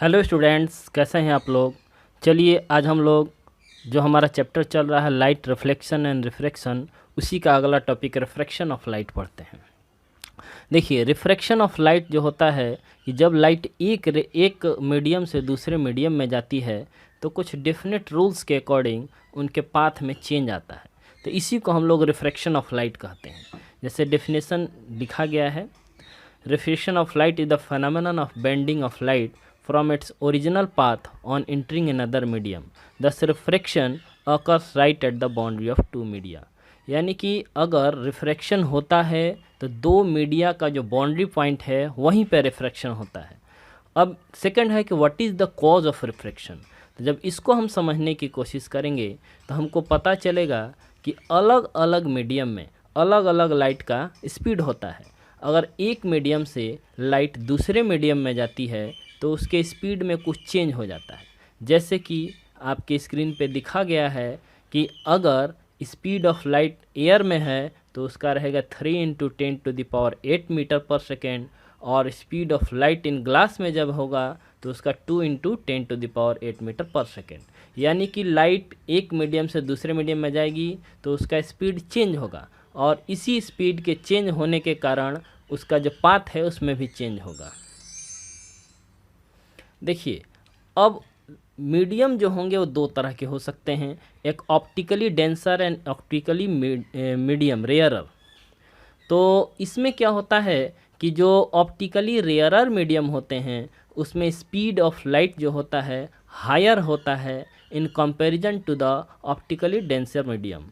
Hello students, कैसे हैं आप लोग। चलिए आज हम लोग जो हमारा चैप्टर चल रहा है लाइट रिफ्लेक्शन एंड रिफ्रैक्शन, उसी का अगला टॉपिक रिफ्रैक्शन ऑफ लाइट पढ़ते हैं। देखिए, रिफ्रैक्शन ऑफ लाइट जो होता है कि जब लाइट एक मीडियम से दूसरे मीडियम में जाती है तो कुछ डेफिनेट रूल्स के अकॉर्डिंग उनके पाथ में चेंज आता है, तो इसी को हम लोग रिफ्रैक्शन ऑफ लाइट कहते हैं। जैसे डेफिनेशन लिखा गया है, refraction of light is the phenomenon of bending of light from its original path on entering another medium. Thus refraction occurs right at the boundary of two media. यानी कि अगर refraction होता है तो दो मीडिया का जो बाउंड्री पॉइंट है वहीं पर रिफ्रैक्शन होता है। अब सेकंड है कि what is the cause of refraction. तो जब इसको हम समझने की कोशिश करेंगे तो हमको पता चलेगा कि अलग अलग मीडियम में अलग अलग लाइट का स्पीड होता है। अगर एक मीडियम से लाइट दूसरे मीडियम में जाती है तो उसके स्पीड में कुछ चेंज हो जाता है। जैसे कि आपके स्क्रीन पे दिखा गया है कि अगर स्पीड ऑफ लाइट एयर में है तो उसका रहेगा 3 × 10⁸ मीटर पर सेकेंड, और speed of light in glass में जब होगा तो उसका 2 × 10⁸ मीटर पर सेकेंड। यानी कि लाइट एक मीडियम से दूसरे मीडियम में जाएगी तो उसका स्पीड चेंज होगा, और इसी स्पीड के चेंज होने के कारण उसका जो पाथ है उसमें भी चेंज होगा। देखिए, अब मीडियम जो होंगे वो दो तरह के हो सकते हैं, एक optically denser and optically medium rarer. तो इसमें क्या होता है कि जो ऑप्टिकली रेयरर मीडियम होते हैं उसमें स्पीड ऑफ लाइट जो होता है हायर होता है in comparison to the optically denser medium.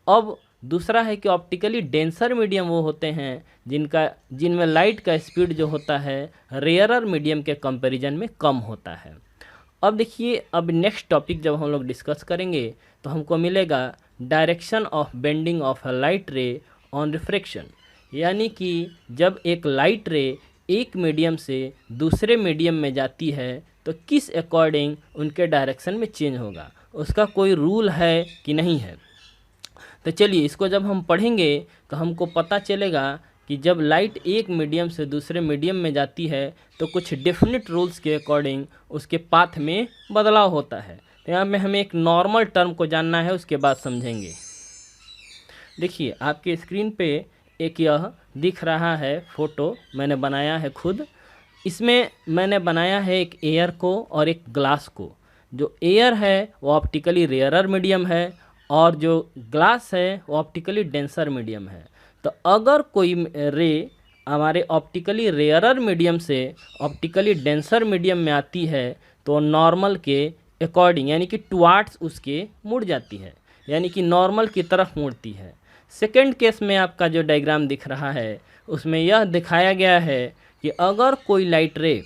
अब दूसरा है कि ऑप्टिकली डेंसर मीडियम वो होते हैं जिनमें लाइट का स्पीड जो होता है रेयरर मीडियम के कंपैरिजन में कम होता है। अब देखिए, अब नेक्स्ट टॉपिक जब हम लोग डिस्कस करेंगे तो हमको मिलेगा direction of bending of a light रे ऑन रिफ्रैक्शन। यानी कि जब एक लाइट रे एक मीडियम से दूसरे मीडियम में जाती है तो किस अकॉर्डिंग उनके डायरेक्शन में चेंज होगा, उसका कोई रूल है कि नहीं है। तो चलिए इसको जब हम पढ़ेंगे तो हमको पता चलेगा कि जब लाइट एक मीडियम से दूसरे मीडियम में जाती है तो कुछ डेफिनेट रूल्स के अकॉर्डिंग उसके पाथ में बदलाव होता है। तो यहाँ में हमें एक नॉर्मल टर्म को जानना है, उसके बाद समझेंगे। देखिए, आपके स्क्रीन पे एक यह दिख रहा है फ़ोटो, मैंने बनाया है खुद। इसमें मैंने बनाया है एक एयर को और एक ग्लास को। जो एयर है वो ऑप्टिकली रेयरर मीडियम है और जो ग्लास है वो ऑप्टिकली डेंसर मीडियम है। तो अगर कोई रे हमारे ऑप्टिकली रेयरर मीडियम से ऑप्टिकली डेंसर मीडियम में आती है तो नॉर्मल के अकॉर्डिंग यानी कि टुवार्ड्स उसके मुड़ जाती है, यानी कि नॉर्मल की तरफ मुड़ती है। सेकंड केस में आपका जो डायग्राम दिख रहा है उसमें यह दिखाया गया है कि अगर कोई लाइट रे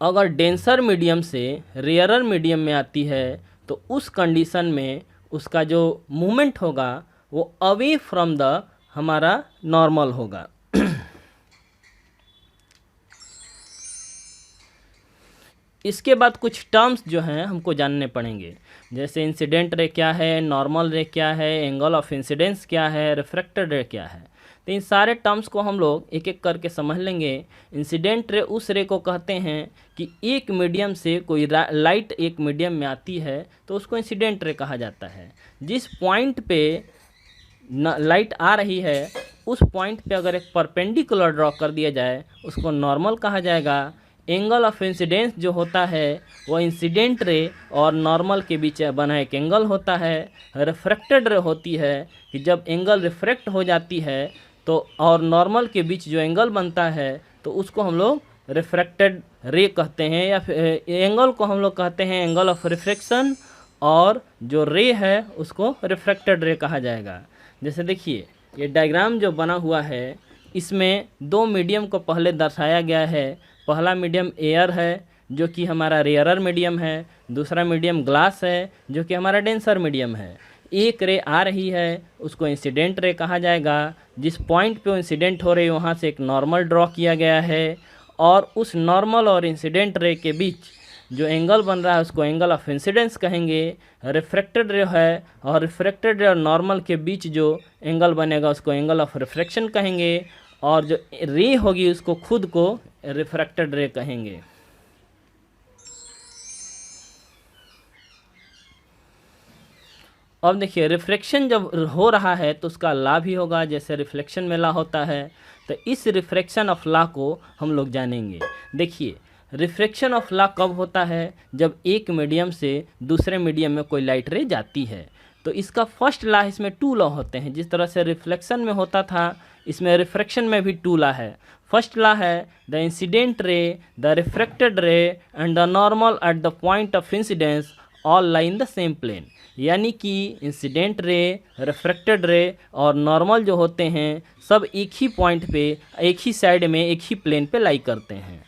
अगर डेंसर मीडियम से रेयरर मीडियम में आती है तो उस कंडीशन में उसका जो मूवमेंट होगा वो अवे फ्रॉम द हमारा नॉर्मल होगा। इसके बाद कुछ टर्म्स जो हैं हमको जानने पड़ेंगे, जैसे इंसिडेंट रे क्या है, नॉर्मल रे क्या है, एंगल ऑफ इंसिडेंस क्या है, रिफ्रैक्टेड रे क्या है। तो इन सारे टर्म्स को हम लोग एक एक करके समझ लेंगे। इंसिडेंट रे उस रे को कहते हैं कि एक मीडियम से कोई लाइट एक मीडियम में आती है तो उसको इंसिडेंट रे कहा जाता है। जिस पॉइंट पे लाइट आ रही है उस पॉइंट पे अगर एक परपेंडिकुलर ड्रॉ कर दिया जाए उसको नॉर्मल कहा जाएगा। एंगल ऑफ इंसिडेंस जो होता है वो इंसिडेंट रे और नॉर्मल के बीच बना एक एंगल होता है। रिफ्रैक्टेड रे होती है कि जब एंगल रिफ्रैक्ट हो जाती है तो और नॉर्मल के बीच जो एंगल बनता है तो उसको हम लोग रिफ्रैक्टेड रे कहते हैं, या फिर एंगल को हम लोग कहते हैं एंगल ऑफ रिफ्रैक्शन, और जो रे है उसको रिफ्रैक्टेड रे कहा जाएगा। जैसे देखिए, ये डायग्राम जो बना हुआ है इसमें दो मीडियम को पहले दर्शाया गया है। पहला मीडियम एयर है जो कि हमारा रेयरर मीडियम है, दूसरा मीडियम ग्लास है जो कि हमारा डेंसर मीडियम है। एक रे आ रही है उसको इंसिडेंट रे कहा जाएगा। जिस पॉइंट पे इंसिडेंट हो रही है वहाँ से एक नॉर्मल ड्रॉ किया गया है, और उस नॉर्मल और इंसिडेंट रे के बीच जो एंगल बन रहा है उसको एंगल ऑफ इंसिडेंस कहेंगे। रिफ्रैक्टेड रे है और रिफ्रैक्टेड रे और नॉर्मल के बीच जो एंगल बनेगा उसको एंगल ऑफ रिफ्रैक्शन कहेंगे, और जो रे होगी उसको खुद को रिफ्रैक्टेड रे कहेंगे। अब देखिए रिफ्रैक्शन जब हो रहा है तो उसका ला भी होगा, जैसे रिफ्लेक्शन में ला होता है। तो इस रिफ्रैक्शन ऑफ ला को हम लोग जानेंगे। देखिए रिफ्रैक्शन ऑफ ला कब होता है, जब एक मीडियम से दूसरे मीडियम में कोई लाइट रे जाती है। तो इसका फर्स्ट ला, इसमें 2 लॉ होते हैं। जिस तरह से रिफ्लेक्शन में होता था, इसमें रिफ्रैक्शन में भी 2 ला है। फर्स्ट ला है the incident ray, the refracted ray and the normal at the point of incidence all lie in the same plane. यानी कि इंसिडेंट रे, रिफ्रैक्टेड रे और नॉर्मल जो होते हैं सब एक ही पॉइंट पे, एक ही साइड में, एक ही प्लेन पे लाई करते हैं।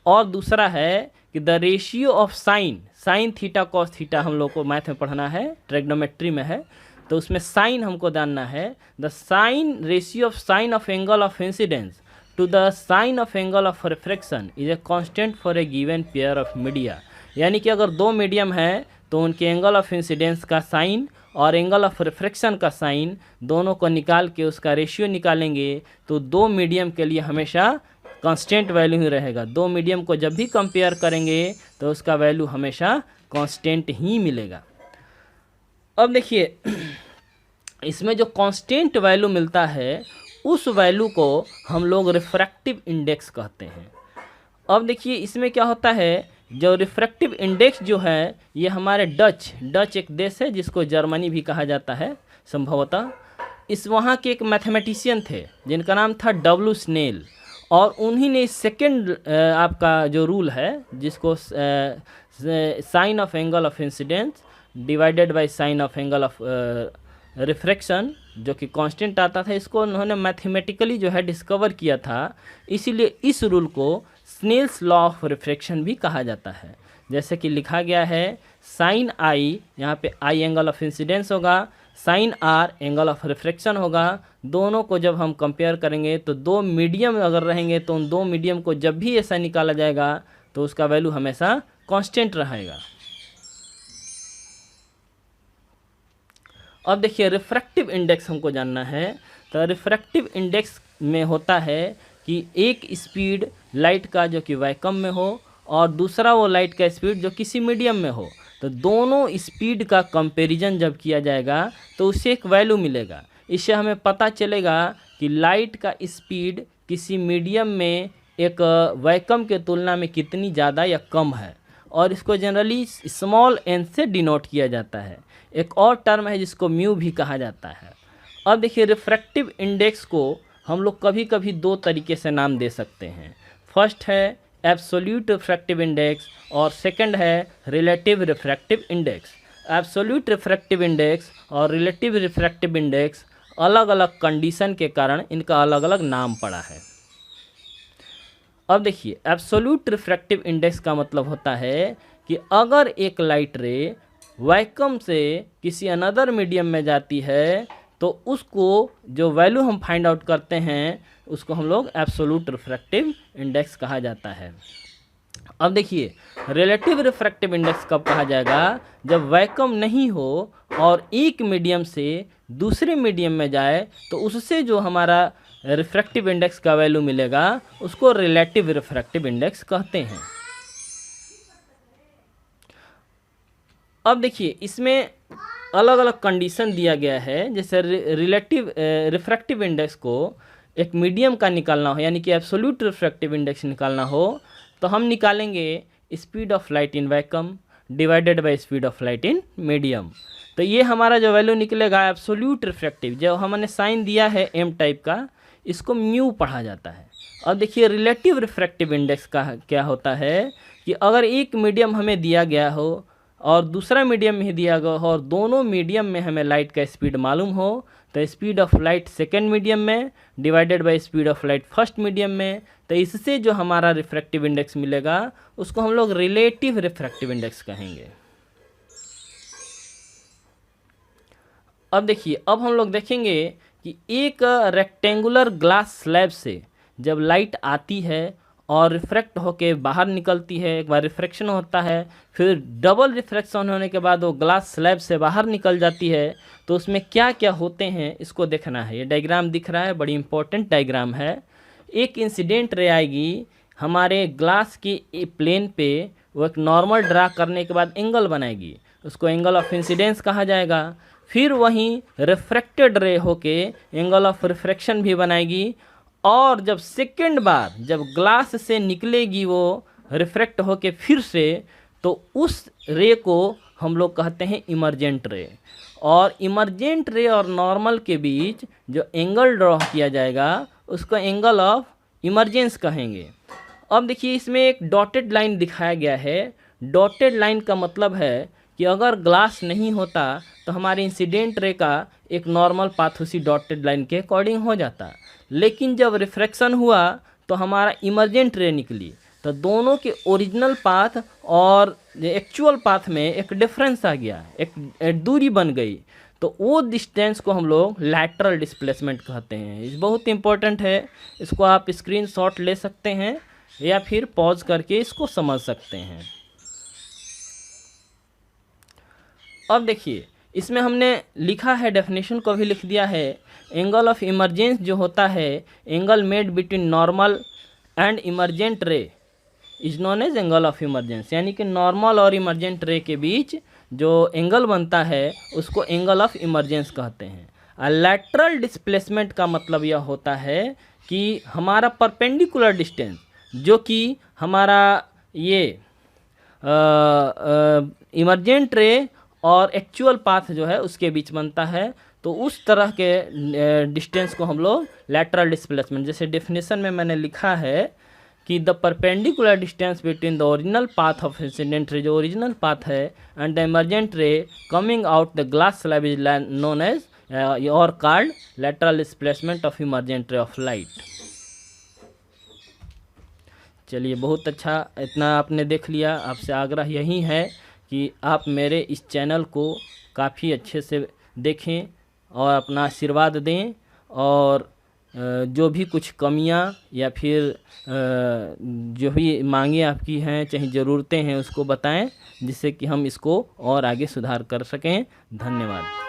और दूसरा है कि the ratio of sine theta cos theta हम लोग को मैथ में पढ़ना है, ट्रिग्नोमेट्री में है, तो उसमें साइन हमको जानना है। The sine ratio of sine of angle of incidence to the sine of angle of refraction is a constant for a given pair of media. यानी कि अगर 2 मीडियम है तो उनके एंगल ऑफ इंसिडेंस का साइन और एंगल ऑफ रिफ्रैक्शन का sine दोनों को निकाल के उसका रेशियो निकालेंगे तो 2 मीडियम के लिए हमेशा कांस्टेंट वैल्यू ही रहेगा। 2 मीडियम को जब भी कंपेयर करेंगे तो उसका वैल्यू हमेशा कांस्टेंट ही मिलेगा। अब देखिए इसमें जो कांस्टेंट वैल्यू मिलता है उस वैल्यू को हम लोग रिफ्रैक्टिव इंडेक्स कहते हैं। अब देखिए इसमें क्या होता है, जो रिफ्रैक्टिव इंडेक्स जो है ये हमारे डच एक देश है जिसको जर्मनी भी कहा जाता है संभवतः। इस वहाँ के एक मैथमेटिशियन थे जिनका नाम था डब्ल्यू स्नेल, और उन्हीं ने सेकंड आपका जो रूल है जिसको sine of angle of incidence divided by sine of angle of refraction जो कि कांस्टेंट आता था, इसको उन्होंने मैथमेटिकली जो है डिस्कवर किया था। इसीलिए इस रूल को स्नेल्स लॉ ऑफ रिफ्रैक्शन भी कहा जाता है। जैसे कि लिखा गया है साइन आई, यहाँ पे आई एंगल ऑफ इंसिडेंस होगा, sine r angle of refraction होगा। दोनों को जब हम कंपेयर करेंगे तो 2 मीडियम अगर रहेंगे तो उन 2 मीडियम को जब भी ऐसा निकाला जाएगा तो उसका वैल्यू हमेशा कांस्टेंट रहेगा। अब देखिए रिफ्रैक्टिव इंडेक्स हमको जानना है। तो रिफ्रैक्टिव इंडेक्स में होता है कि एक स्पीड लाइट का जो कि वैक्यूम में हो और दूसरा वो लाइट का स्पीड जो किसी मीडियम में हो, तो दोनों स्पीड का कंपैरिजन जब किया जाएगा तो उससे एक वैल्यू मिलेगा। इससे हमें पता चलेगा कि लाइट का स्पीड किसी मीडियम में एक वैक्यूम के तुलना में कितनी ज़्यादा या कम है, और इसको जनरली स्मॉल एन से डिनोट किया जाता है। एक और टर्म है जिसको म्यू भी कहा जाता है। अब देखिए रिफ्रैक्टिव इंडेक्स को हम लोग कभी कभी 2 तरीके से नाम दे सकते हैं। फर्स्ट है एब्सोल्यूट रिफ्रैक्टिव इंडेक्स और सेकंड है relative refractive index. Absolute refractive index और रिलेटिव रिफ्रैक्टिव इंडेक्स अलग अलग कंडीशन के कारण इनका अलग अलग नाम पड़ा है। अब देखिए एब्सोल्यूट रिफ्रैक्टिव इंडेक्स का मतलब होता है कि अगर एक लाइट रे वैक्यूम से किसी अनदर मीडियम में जाती है तो उसको जो वैल्यू हम फाइंड आउट करते हैं उसको हम लोग एब्सोल्यूट रिफ्रैक्टिव इंडेक्स कहा जाता है। अब देखिए रिलेटिव रिफ्रैक्टिव इंडेक्स कब कहा जाएगा, जब वैक्यूम नहीं हो और एक मीडियम से दूसरे मीडियम में जाए तो उससे जो हमारा रिफ्रैक्टिव इंडेक्स का वैल्यू मिलेगा उसको रिलेटिव रिफ्रैक्टिव इंडेक्स कहते हैं। अब देखिए इसमें अलग अलग कंडीशन दिया गया है। जैसे रिलेटिव रिफ्रैक्टिव इंडेक्स को एक मीडियम का निकालना हो, यानी कि एब्सोल्यूट रिफ्रैक्टिव इंडेक्स निकालना हो, तो हम निकालेंगे speed of light in vacuum divided by speed of light in medium. तो ये हमारा जो वैल्यू निकलेगा एब्सोल्यूट रिफ्रैक्टिव, जो हमने साइन दिया है एम टाइप का, इसको म्यू पढ़ा जाता है। अब देखिए रिलेटिव रिफ्रैक्टिव इंडेक्स का क्या होता है कि अगर एक मीडियम हमें दिया गया हो और दूसरा मीडियम में दिया गया हो और दोनों मीडियम में हमें लाइट का स्पीड मालूम हो, तो speed of light second medium में divided by speed of light first medium में, तो इससे जो हमारा रिफ्रैक्टिव इंडेक्स मिलेगा उसको हम लोग रिलेटिव रिफ्रैक्टिव इंडेक्स कहेंगे। अब देखिए अब हम लोग देखेंगे कि एक रेक्टेंगुलर ग्लास स्लैब से जब लाइट आती है और रिफ्रैक्ट होके बाहर निकलती है, एक बार रिफ्रैक्शन होता है, फिर डबल रिफ्रैक्शन होने के बाद वो ग्लास स्लैब से बाहर निकल जाती है, तो उसमें क्या क्या होते हैं इसको देखना है। ये डायग्राम दिख रहा है, बड़ी इंपॉर्टेंट डायग्राम है। एक इंसिडेंट रे आएगी हमारे ग्लास की प्लेन पे, वो एक नॉर्मल ड्रा करने के बाद एंगल बनाएगी, उसको एंगल ऑफ इंसिडेंस कहा जाएगा। फिर वहीं रिफ्रैक्टेड रे होके एंगल ऑफ रिफ्रैक्शन भी बनाएगी, और जब सेकेंड बार जब ग्लास से निकलेगी वो रिफ्रैक्ट होके फिर से, तो उस रे को हम लोग कहते हैं इमर्जेंट रे। और इमर्जेंट रे और नॉर्मल के बीच जो एंगल ड्रॉ किया जाएगा उसको एंगल ऑफ इमर्जेंस कहेंगे। अब देखिए इसमें एक डॉटेड लाइन दिखाया गया है। डॉटेड लाइन का मतलब है कि अगर ग्लास नहीं होता तो हमारे इंसिडेंट रे का एक नॉर्मल पाथ उसी डॉटेड लाइन के अकॉर्डिंग हो जाता, लेकिन जब रिफ्रैक्शन हुआ तो हमारा इमर्जेंट रे निकली, तो दोनों के ओरिजिनल पाथ और एक्चुअल पाथ में एक डिफरेंस आ गया, एक दूरी बन गई, तो वो डिस्टेंस को हम लोग लैटरल डिस्प्लेसमेंट कहते हैं। ये बहुत इंपॉर्टेंट है, इसको आप स्क्रीनशॉट ले सकते हैं या फिर पॉज करके इसको समझ सकते हैं। अब देखिए इसमें हमने लिखा है, डेफिनेशन को भी लिख दिया है। एंगल ऑफ इमरजेंस जो होता है, angle made between normal and emergent ray is known as angle of emergence, यानी कि नॉर्मल और इमरजेंट रे के बीच जो एंगल बनता है उसको एंगल ऑफ इमरजेंस कहते हैं। लैटरल डिस्प्लेसमेंट का मतलब यह होता है कि हमारा परपेंडिकुलर डिस्टेंस जो कि हमारा ये इमरजेंट रे और एक्चुअल पाथ जो है उसके बीच बनता है, तो उस तरह के डिस्टेंस को हम लोग लैटरल डिस्प्लेसमेंट, जैसे डेफिनेशन में मैंने लिखा है कि the perpendicular distance between the original path of incident ray, जो ओरिजिनल पाथ है, and the emergent ray coming out the glass slab is known as और called lateral displacement of emergent ray of light. चलिए बहुत अच्छा, इतना आपने देख लिया। आपसे आग्रह यही है कि आप मेरे इस चैनल को काफ़ी अच्छे से देखें और अपना आशीर्वाद दें, और जो भी कुछ कमियां या फिर जो भी मांगे आपकी हैं, चाहे ज़रूरतें हैं, उसको बताएं, जिससे कि हम इसको और आगे सुधार कर सकें। धन्यवाद।